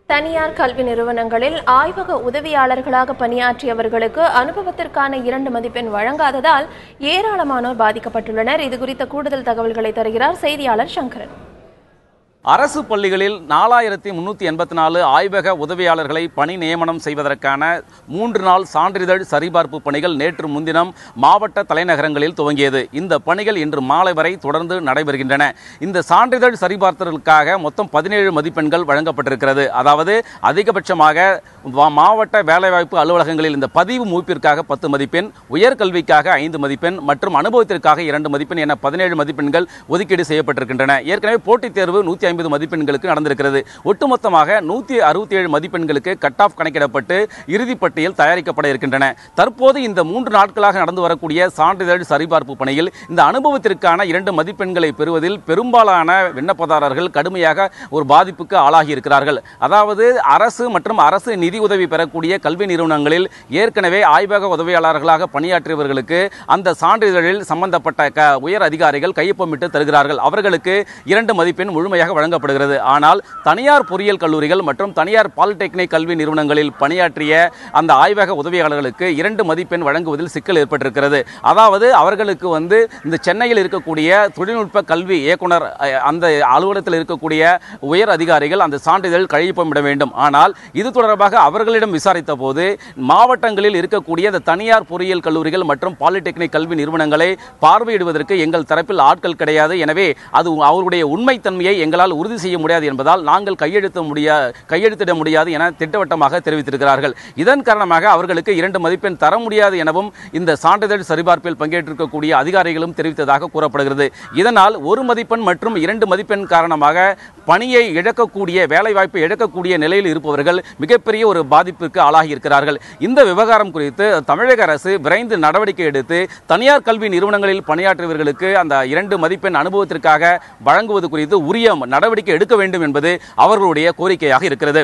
தனியார் கல்வி நிறுவனங்களில் ஆய்வக உதவியாளர்களாக பணியாற்றியவர்களுக்கு அனுபவத்திற்கான 2 மதிப்பெண் வழங்காததால் ஏராளமானோர் பாதிக்கப்பட்டுள்ளனர். இதுகுறித்த கூடுதல் தகவல்களை தருகிறார் செய்தியாளர் சங்கரன். அரசு பள்ளிகளில் 4384 ஆய்வக உதவியாளர்களை பணி நியமனம் செய்வதற்கான 3 நாள் சான்றிதழ் சரிபார்ப்பு பணிகள் நேற்று முன்தினம் மாவட்ட தலைநகரங்களில் துவங்கியது. இந்த பணிகள் இன்று மாலை வரை தொடர்ந்து நடைபெறுகின்றன. இந்த சான்றிதழ் சரிபார்த்ததற்காக மொத்தம் 17 மதிப்பெண்கள் வழங்கப்பட்டிருக்கிறது. அதாவது அதிகபட்சமாக மாவட்ட வேலைவாய்ப்பு அலுவலகங்களில் இந்த பதிவு மூப்பிற்காக 10 மதிப்பெண், உயர்கல்விக்காக 5 மதிப்பெண் மற்றும் அனுபவத்திற்காக 2 மதிப்பெண் என 17 மதிப்பெண்கள் ஒதுக்கீடு செய்யப்பட்டிருக்கின்றன. ஏற்கனவே போட்டித் தேர்வு 150 மதிப்பெண்களுக்கு நடந்திருக்கிறது. ஒட்டுமொத்தமாக 167 மதிப்பெண்களுக்கு கட் ஆஃப் கணக்கிடப்பட்டு இறுதிப் பட்டியல் தயாரிக்கப்பட இருக்கின்றன. தற்போது இந்த 3 நாட்களாக நடந்து வரக்கூடிய சான்றிதழ் சரிபார்ப்பு பணியில் இந்த அனுபவத்திற்கான 2 மதிப்பெண்களை பெறுவதில் பெரும்பாலான விண்ணப்பதாரர்கள் கடுமையாக ஒரு பாதிப்புக்கு ஆளாகி இருக்கிறார்கள். அதாவது அரசு மற்றும் அரசு நிதி உதவி பெறக்கூடிய கல்வி நிறுவனங்களில் ஏற்கனவே ஆய்வக உதவியாளர்களாக பணியாற்றியவர்களுக்கு அந்த சான்றிதழில் சம்பந்தப்பட்ட உயர் அதிகாரிகள் கையொப்பமிட்டு தருகிறார்கள். அவர்களுக்கு 2 மதிப்பெண் முழுமையாக வழங்கப்படுகிறது. ஆனால் தனியார் பொறியியல் கல்லூரிகள் மற்றும் தனியார் பாலிடெக்னிக் கல்வி நிறுவனங்களில் பணியாற்றிய அந்த ஆய்வக உதவியாளர்களுக்கு 2 மதிப்பெண் வழங்குவதில் சிக்கல் ஏற்பட்டிருக்கிறது. அதாவது அவர்களுக்கு இந்த சென்னையில் இருக்கக்கூடிய தொழில்நுட்ப கல்வி இயக்குனர் அந்த அலுவலகத்தில் இருக்கக்கூடிய உயர் அதிகாரிகள் அந்த சான்றிதழ் கையொப்பமிட வேண்டும். ஆனால் இது தொடர்பாக அவர்களிடம் விசாரித்த போது மாவட்டங்களில் இருக்கக்கூடிய அந்த தனியார் பொறியியல் கல்லூரிகள் மற்றும் பாலிடெக்னிக் கல்வி நிறுவனங்களை பார்வையிடுவதற்கு எங்கள் தரப்பில் ஆட்கள் கிடையாது. எனவே அது அவருடைய உண்மைத்தன்மையை எங்களால் உறுதி செய்ய முடியாது என்பதால் நாங்கள் கையெழுத்திட முடியாது என திட்டவட்டமாக தெரிவித்திருக்கிறார்கள். இதன் காரணமாக அவர்களுக்கு 2 மதிப்பெண் தர முடியாது எனவும் இந்த சான்றிதழ் சரிபார்ப்பில் பங்கேற்றிருக்கக்கூடிய அதிகாரிகளும் தெரிவித்ததாக கூறப்படுகிறது. இதனால் 1 மதிப்பெண் மற்றும் 2 மதிப்பெண் காரணமாக பணியை இழக்கக்கூடிய வேலைவாய்ப்பை இழக்கக்கூடிய நிலையில் இருப்பவர்கள் மிகப்பெரிய ஒரு பாதிப்பிற்கு ஆளாகி இருக்கிறார்கள். இந்த விவகாரம் குறித்து தமிழக அரசு விரைந்து நடவடிக்கை எடுத்து தனியார் கல்வி நிறுவனங்களில் பணியாற்றியவர்களுக்கு அந்த 2 மதிப்பெண் அனுபவத்திற்காக வழங்குவது குறித்து உரிய நடவடிக்கை எடுக்க வேண்டும் என்பது அவர்களுடைய கோரிக்கையாக இருக்கிறது.